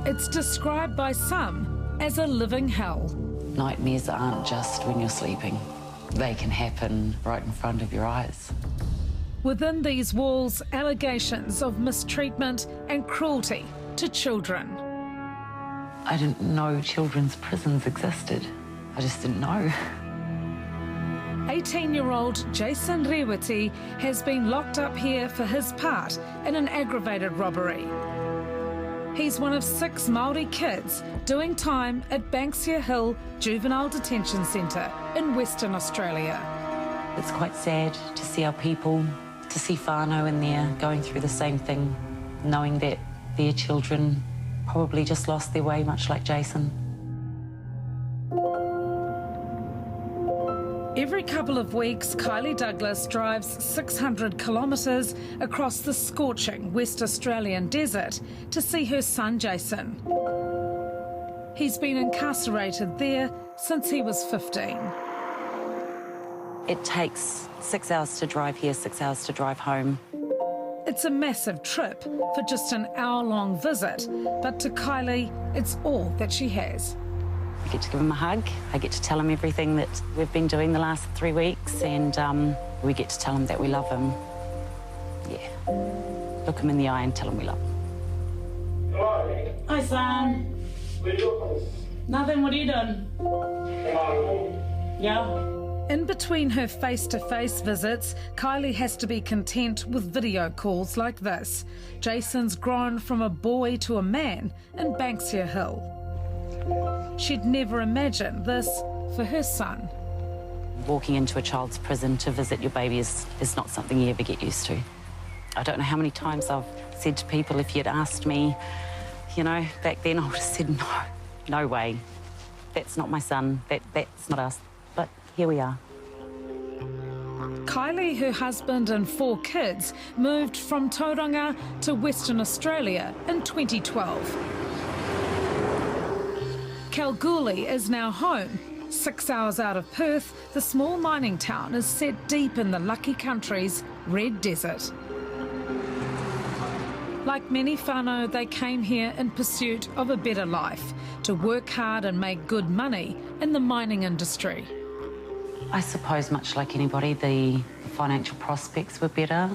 It's described by some as a living hell. Nightmares aren't just when you're sleeping. They can happen right in front of your eyes. Within these walls, allegations of mistreatment and cruelty to children. I didn't know children's prisons existed. I just didn't know. 18-year-old Jason Rewiti has been locked up here for his part in an aggravated robbery. He's one of 6 Māori kids doing time at Banksia Hill Juvenile Detention Centre in Western Australia. It's quite sad to see our people, to see whānau in there going through the same thing, knowing that their children probably just lost their way, much like Jason. Every couple of weeks, Kylee Douglas drives 600 kilometres across the scorching West Australian desert to see her son Jason. He's been incarcerated there since he was 15. It takes 6 hours to drive here, 6 hours to drive home. It's a massive trip for just an hour-long visit, but to Kylee, it's all that she has. I get to give him a hug. I get to tell him everything that we've been doing the last 3 weeks, and we get to tell him that we love him. Yeah. Look him in the eye and tell him we love him. Hello. Hi, son. What are you doing? Nothing. What are you doing? Yeah. In between her face-to-face visits, Kylee has to be content with video calls like this. Jason's grown from a boy to a man in Banksia Hill. She'd never imagined this for her son. Walking into a child's prison to visit your baby is not something you ever get used to. I don't know how many times I've said to people, if you'd asked me, you know, back then, I would have said, no way. That's not my son, that's not us. But here we are. Kylee, her husband and 4 kids moved from Tauranga to Western Australia in 2012. Kalgoorlie is now home. 6 hours out of Perth, the small mining town is set deep in the Lucky Country's red desert. Like many whānau, they came here in pursuit of a better life, to work hard and make good money in the mining industry. I suppose, much like anybody, the financial prospects were better.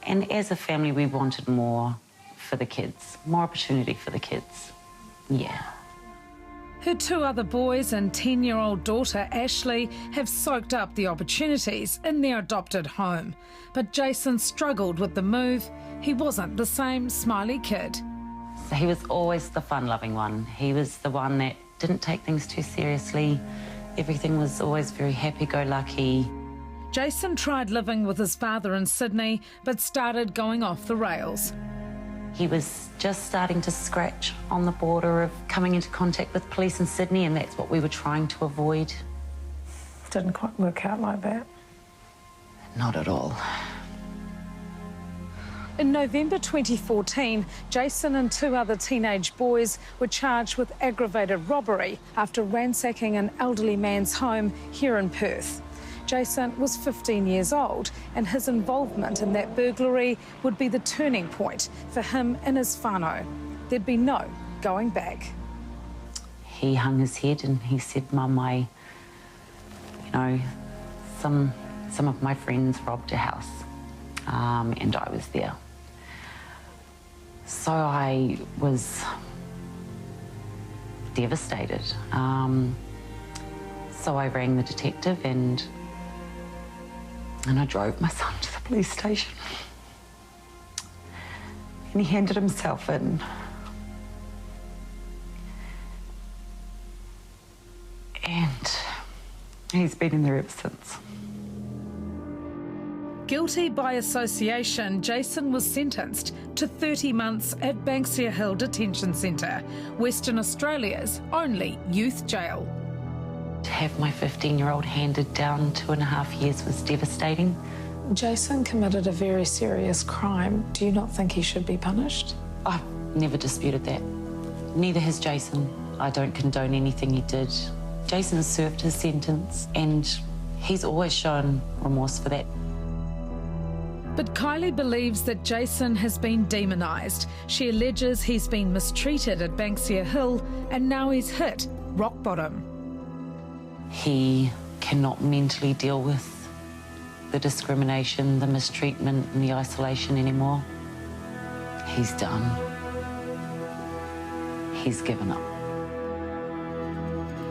And as a family, we wanted more for the kids, more opportunity for the kids. Yeah. Her 2 other boys and 10-year-old daughter, Ashley, have soaked up the opportunities in their adopted home. But Jason struggled with the move. He wasn't the same smiley kid. So he was always the fun-loving one. He was the one that didn't take things too seriously. Everything was always very happy-go-lucky. Jason tried living with his father in Sydney, but started going off the rails. He was just starting to scratch on the border of coming into contact with police in Sydney, and that's what we were trying to avoid. Didn't quite work out like that. Not at all. In November 2014, Jason and 2 other teenage boys were charged with aggravated robbery after ransacking an elderly man's home here in Perth. Jason was 15 years old, and his involvement in that burglary would be the turning point for him and his whānau. There'd be no going back. He hung his head and he said, Mum, some of my friends robbed a house, and I was there. So I was devastated. So I rang the detective and I drove my son to the police station. And he handed himself in. And he's been in there ever since. Guilty by association, Jason was sentenced to 30 months at Banksia Hill Detention Centre, Western Australia's only youth jail. To have my 15-year-old handed down 2.5 years was devastating. Jason committed a very serious crime. Do you not think he should be punished? I've never disputed that. Neither has Jason. I don't condone anything he did. Jason has served his sentence and he's always shown remorse for that. But Kylee believes that Jason has been demonised. She alleges he's been mistreated at Banksia Hill and now he's hit rock bottom. He cannot mentally deal with the discrimination, the mistreatment and the isolation anymore. He's done. He's given up.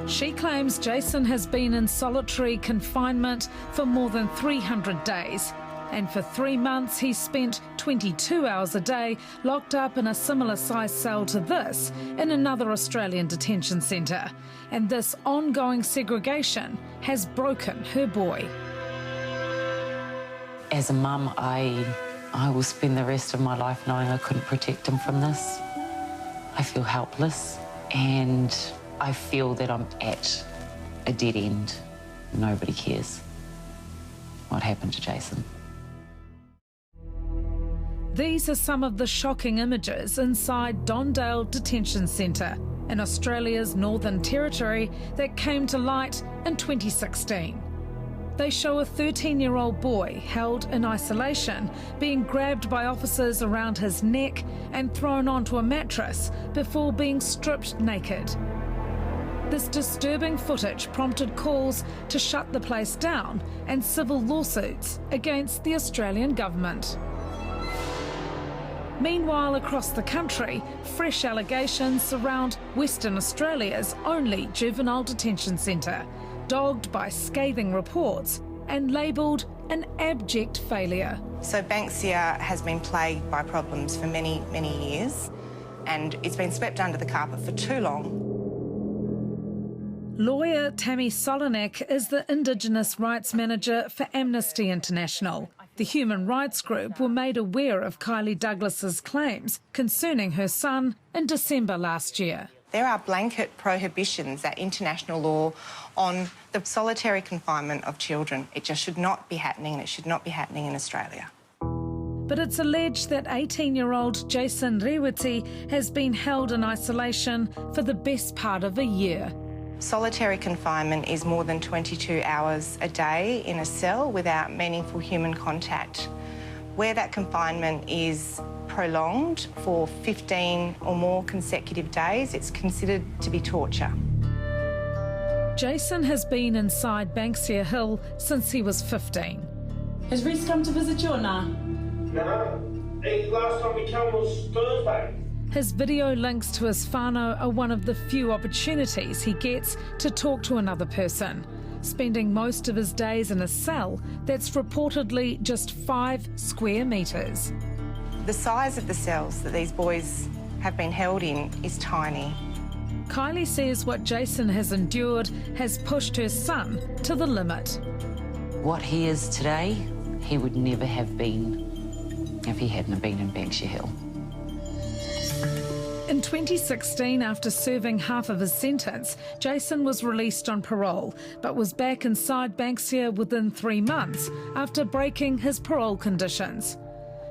She claims Jason has been in solitary confinement for more than 300 days. And for 3 months, he spent 22 hours a day locked up in a similar size cell to this in another Australian detention centre. And this ongoing segregation has broken her boy. As a mum, I will spend the rest of my life knowing I couldn't protect him from this. I feel helpless and I feel that I'm at a dead end. Nobody cares what happened to Jason. These are some of the shocking images inside Dondale Detention Centre in Australia's Northern Territory that came to light in 2016. They show a 13-year-old boy held in isolation, being grabbed by officers around his neck and thrown onto a mattress before being stripped naked. This disturbing footage prompted calls to shut the place down and civil lawsuits against the Australian government. Meanwhile, across the country, fresh allegations surround Western Australia's only juvenile detention centre, dogged by scathing reports and labelled an abject failure. So Banksia has been plagued by problems for many, many years, and it's been swept under the carpet for too long. Lawyer Tammy Solonec is the Indigenous Rights Manager for Amnesty International. The human rights group were made aware of Kylee Douglas's claims concerning her son in December last year. There are blanket prohibitions at international law on the solitary confinement of children. It just should not be happening, and it should not be happening in Australia. But it's alleged that 18-year-old Jason Rewiti has been held in isolation for the best part of a year. Solitary confinement is more than 22 hours a day in a cell without meaningful human contact. Where that confinement is prolonged for 15 or more consecutive days, it's considered to be torture. Jason has been inside Banksia Hill since he was 15. Has Reese come to visit you or nah? No, the last time we came was Thursday. His video links to his whānau are one of the few opportunities he gets to talk to another person, spending most of his days in a cell that's reportedly just 5 square metres. The size of the cells that these boys have been held in is tiny. Kylee says what Jason has endured has pushed her son to the limit. What he is today, he would never have been if he hadn't been in Banksia Hill. In 2016, after serving half of his sentence, Jason was released on parole, but was back inside Banksia within 3 months after breaking his parole conditions.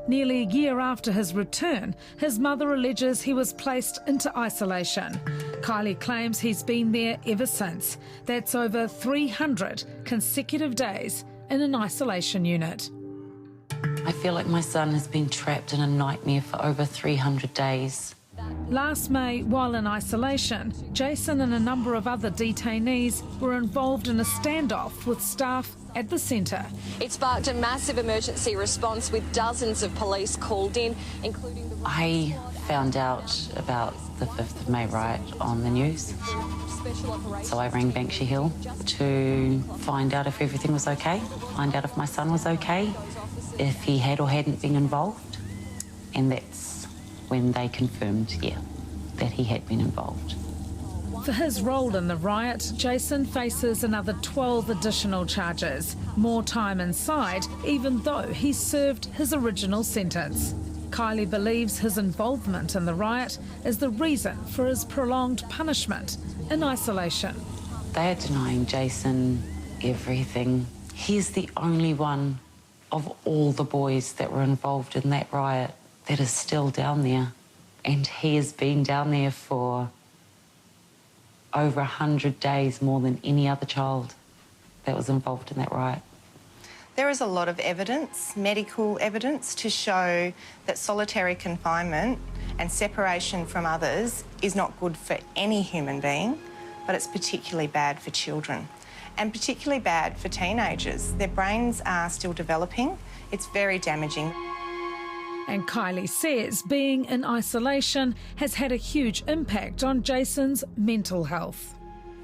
Nearly a year after his return, his mother alleges he was placed into isolation. Kylee claims he's been there ever since. That's over 300 consecutive days in an isolation unit. I feel like my son has been trapped in a nightmare for over 300 days. Last May, while in isolation, Jason and a number of other detainees were involved in a standoff with staff at the centre. It sparked a massive emergency response with dozens of police called in, including the... I found out about the 5th of May riot on the news. So I rang Banksia Hill to find out if everything was okay, find out if my son was okay, if he had or hadn't been involved. And that's when they confirmed, that he had been involved. For his role in the riot, Jason faces another 12 additional charges, more time inside, even though he served his original sentence. Kylee believes his involvement in the riot is the reason for his prolonged punishment in isolation. They are denying Jason everything. He's the only one of all the boys that were involved in that riot that is still down there. And he has been down there for over 100 days, more than any other child that was involved in that riot. There is a lot of evidence, medical evidence, to show that solitary confinement and separation from others is not good for any human being, but it's particularly bad for children and particularly bad for teenagers. Their brains are still developing. It's very damaging. And Kylee says being in isolation has had a huge impact on Jason's mental health.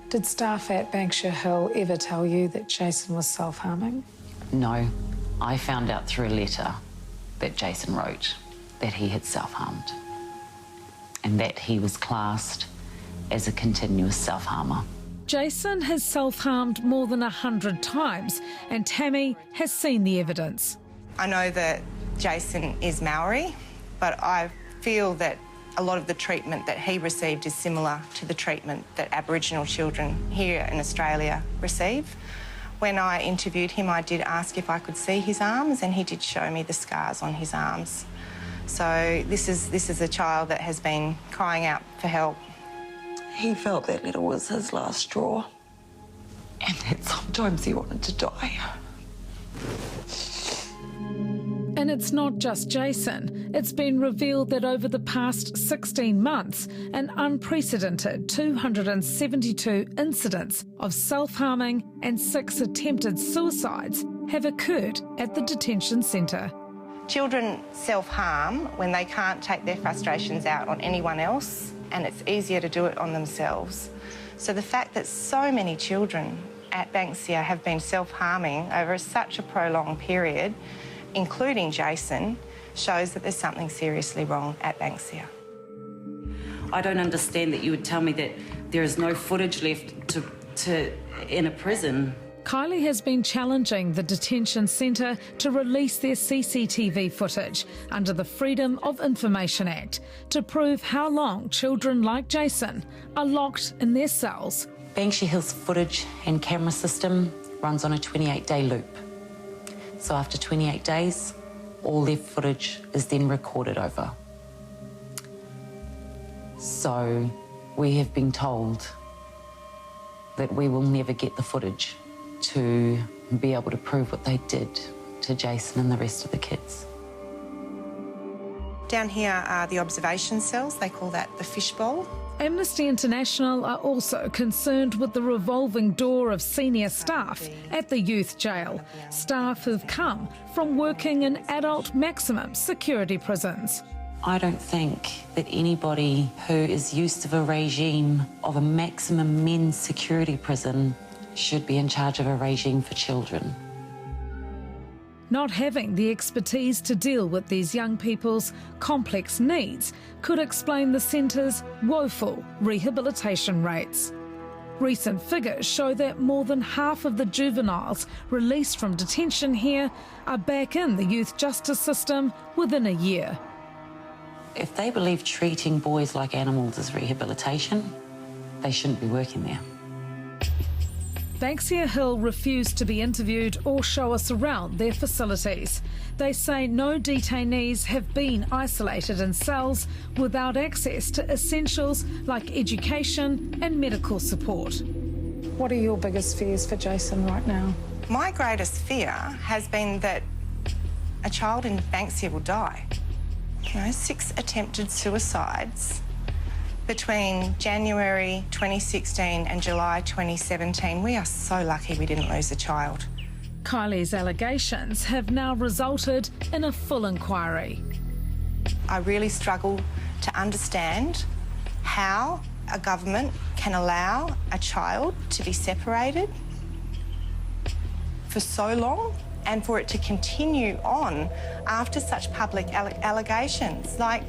Did staff at Banksia Hill ever tell you that Jason was self-harming? No, I found out through a letter that Jason wrote that he had self-harmed and that he was classed as a continuous self-harmer. Jason has self-harmed more than 100 times and Tammy has seen the evidence. I know that Jason is Maori, but I feel that a lot of the treatment that he received is similar to the treatment that Aboriginal children here in Australia receive. When I interviewed him, I did ask if I could see his arms, and he did show me the scars on his arms. So this is a child that has been crying out for help. He felt that letter was his last straw, and that sometimes he wanted to die. And it's not just Jason. It's been revealed that over the past 16 months, an unprecedented 272 incidents of self-harming and 6 attempted suicides have occurred at the detention centre. Children self-harm when they can't take their frustrations out on anyone else, and it's easier to do it on themselves. So the fact that so many children at Banksia have been self-harming over such a prolonged period, including Jason, shows that there's something seriously wrong at Banksia. I don't understand that you would tell me that there is no footage left in a prison. Kylee has been challenging the detention centre to release their CCTV footage under the Freedom of Information Act to prove how long children like Jason are locked in their cells. Banksia Hill's footage and camera system runs on a 28-day loop. So after 28 days, all their footage is then recorded over. So we have been told that we will never get the footage to be able to prove what they did to Jason and the rest of the kids. Down here are the observation cells. They call that the fishbowl. Amnesty International are also concerned with the revolving door of senior staff at the youth jail, staff who've come from working in adult maximum security prisons. I don't think that anybody who is used to a regime of a maximum men's security prison should be in charge of a regime for children. Not having the expertise to deal with these young people's complex needs could explain the centre's woeful rehabilitation rates. Recent figures show that more than half of the juveniles released from detention here are back in the youth justice system within a year. If they believe treating boys like animals is rehabilitation, they shouldn't be working there. Banksia Hill refused to be interviewed or show us around their facilities. They say no detainees have been isolated in cells without access to essentials like education and medical support. What are your biggest fears for Jason right now? My greatest fear has been that a child in Banksia will die. 6 attempted suicides between January 2016 and July 2017. We are so lucky we didn't lose a child. Kylee's allegations have now resulted in a full inquiry. I really struggle to understand how a government can allow a child to be separated for so long and for it to continue on after such public allegations. Like,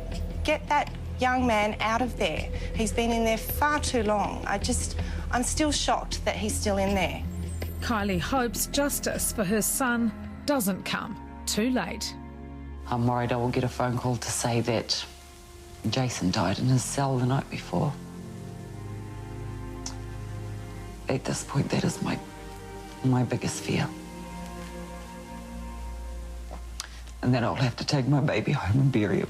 get that young man out of there. He's been in there far too long. I'm still shocked that he's still in there. Kylee hopes justice for her son doesn't come too late. I'm worried I will get a phone call to say that Jason died in his cell the night before. At this point, that is my biggest fear. And then I'll have to take my baby home and bury him.